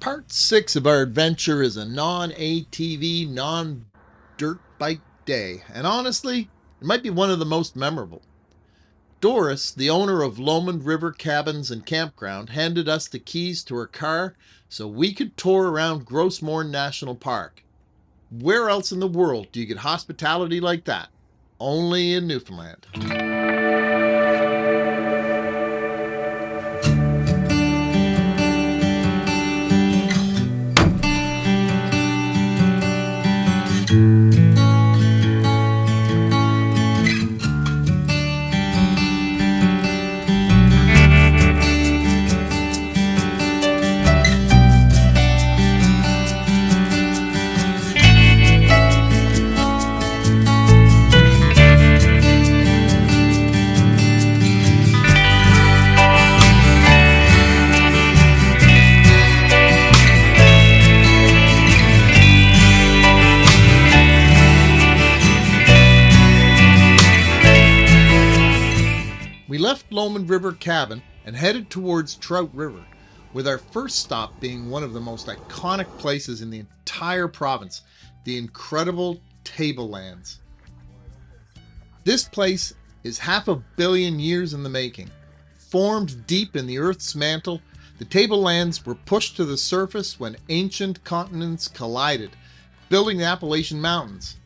Part 6 of our adventure is a non-ATV, non-dirt bike day, and honestly, it might be one of the most memorable. Doris, the owner of Lomond River Cabins and Campground, handed us the keys to her car so we could tour around Gros Morne National Park. Where else in the world do you get hospitality like that? Only in Newfoundland. We left Lomond River Cabin and headed towards Trout River, with our first stop being one of the most iconic places in the entire province, the incredible Tablelands. This place is 500 million years in the making. Formed deep in the Earth's mantle, the Tablelands were pushed to the surface when ancient continents collided, building the Appalachian Mountains.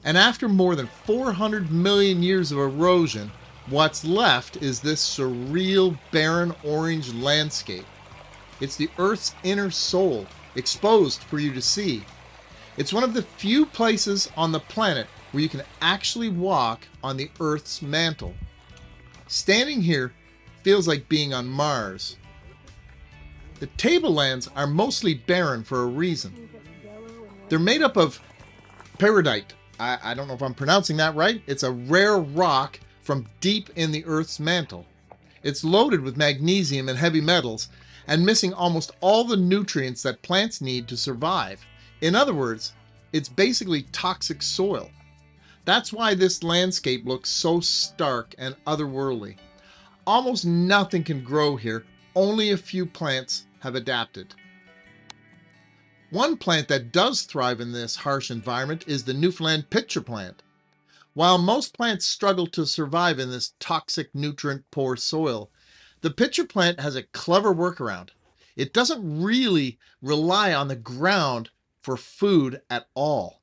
And after more than 400 million years of erosion, what's left is this surreal, barren orange landscape. It's the Earth's inner soul, exposed for you to see. It's one of the few places on the planet where you can actually walk on the Earth's mantle. Standing here feels like being on Mars. The Tablelands are mostly barren for a reason. They're made up of peridot. I don't know if I'm pronouncing that right. It's a rare rock from deep in the Earth's mantle. It's loaded with magnesium and heavy metals and missing almost all the nutrients that plants need to survive. In other words, it's basically toxic soil. That's why this landscape looks so stark and otherworldly. Almost nothing can grow here. Only a few plants have adapted. One plant that does thrive in this harsh environment is the Newfoundland Pitcher Plant. While most plants struggle to survive in this toxic, nutrient-poor soil, the pitcher plant has a clever workaround. It doesn't really rely on the ground for food at all.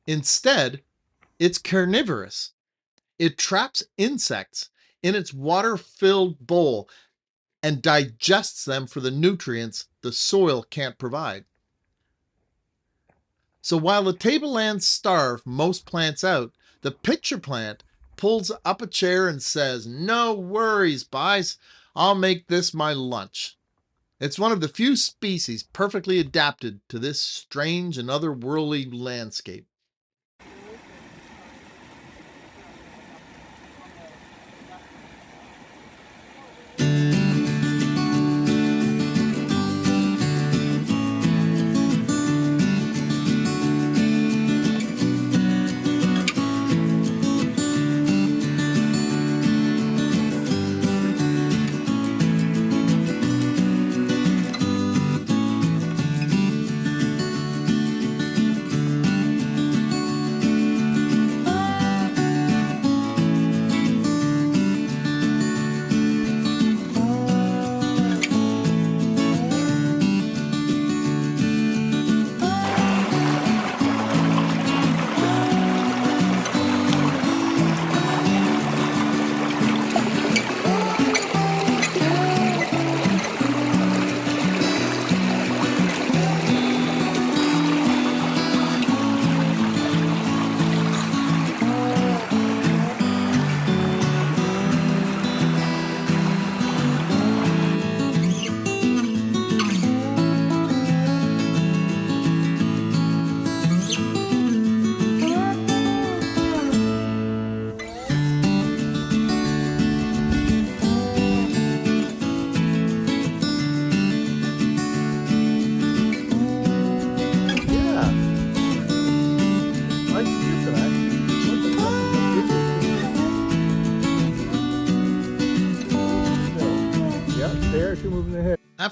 Instead, it's carnivorous. It traps insects in its water-filled bowl and digests them for the nutrients the soil can't provide. So while the tablelands starve most plants out, the pitcher plant pulls up a chair and says, "No worries, boys, I'll make this my lunch." It's one of the few species perfectly adapted to this strange and otherworldly landscape.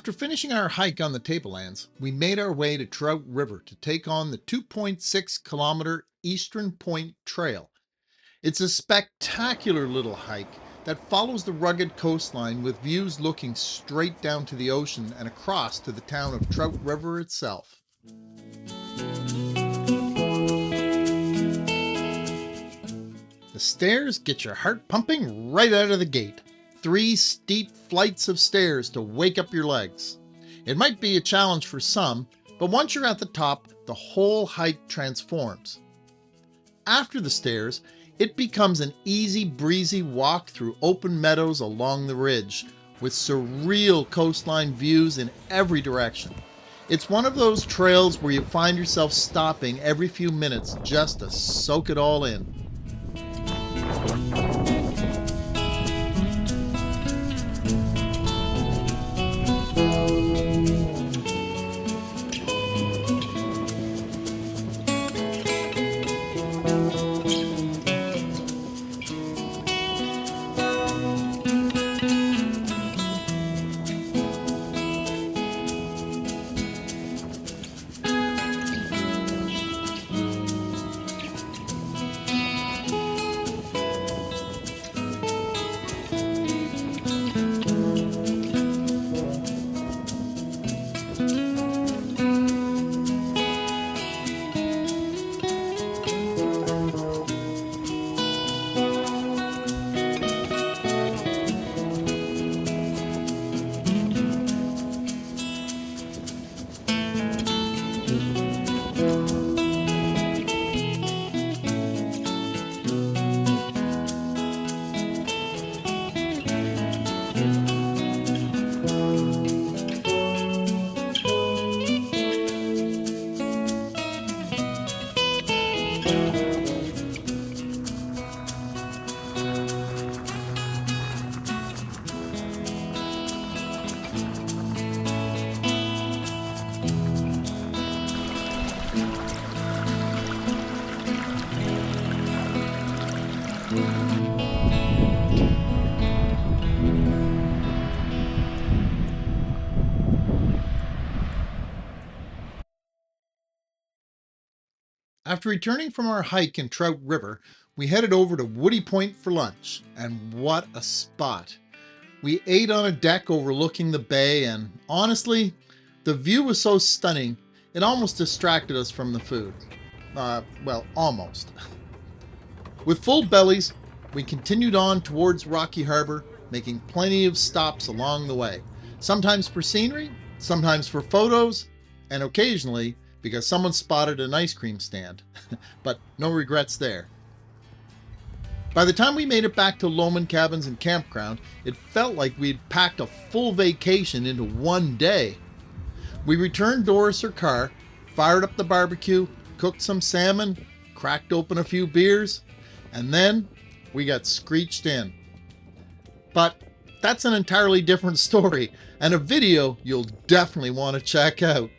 After finishing our hike on the Tablelands, we made our way to Trout River to take on the 2.6-kilometer Eastern Point Trail. It's a spectacular little hike that follows the rugged coastline with views looking straight down to the ocean and across to the town of Trout River itself. The stairs get your heart pumping right out of the gate. 3 steep flights of stairs to wake up your legs. It might be a challenge for some, but once you're at the top, the whole hike transforms. After the stairs, it becomes an easy breezy walk through open meadows along the ridge, with surreal coastline views in every direction. It's one of those trails where you find yourself stopping every few minutes just to soak it all in. After returning from our hike in Trout River, we headed over to Woody Point for lunch, and what a spot. We ate on a deck overlooking the bay, and honestly, the view was so stunning, it almost distracted us from the food. Well, almost. With full bellies, we continued on towards Rocky Harbour, making plenty of stops along the way, sometimes for scenery, sometimes for photos, and occasionally because someone spotted an ice cream stand, but no regrets there. By the time we made it back to Lomond Cabins and Campground, it felt like we'd packed a full vacation into one day. We returned Doris her car, fired up the barbecue, cooked some salmon, cracked open a few beers, and then we got screeched in. But that's an entirely different story, and a video you'll definitely want to check out.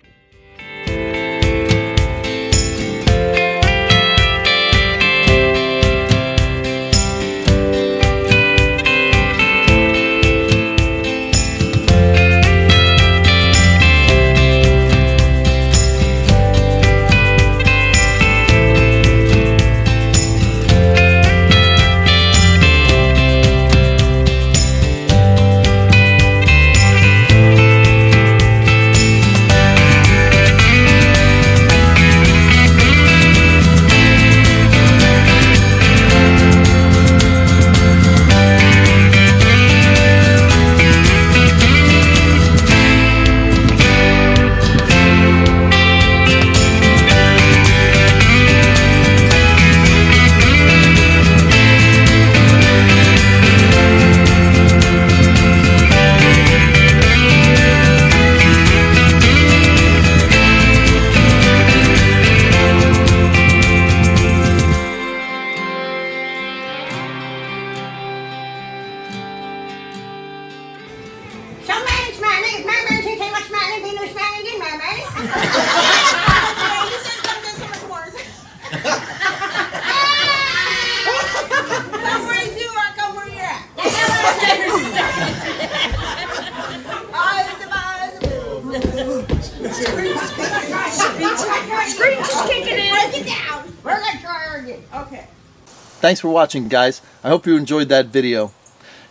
Screech is kicking in. Break it down. We're going to try her again. Okay. Thanks for watching, guys. I hope you enjoyed that video.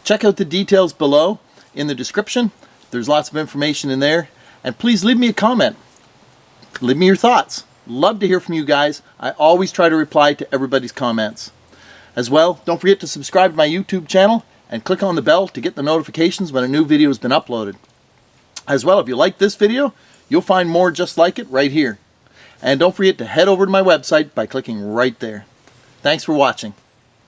Check out the details below in the description. There's lots of information in there. And please leave me a comment. Leave me your thoughts. Love to hear from you guys. I always try to reply to everybody's comments. As well, don't forget to subscribe to my YouTube channel and click on the bell to get the notifications when a new video has been uploaded. As well, if you like this video, you'll find more just like it right here. And don't forget to head over to my website by clicking right there. Thanks for watching.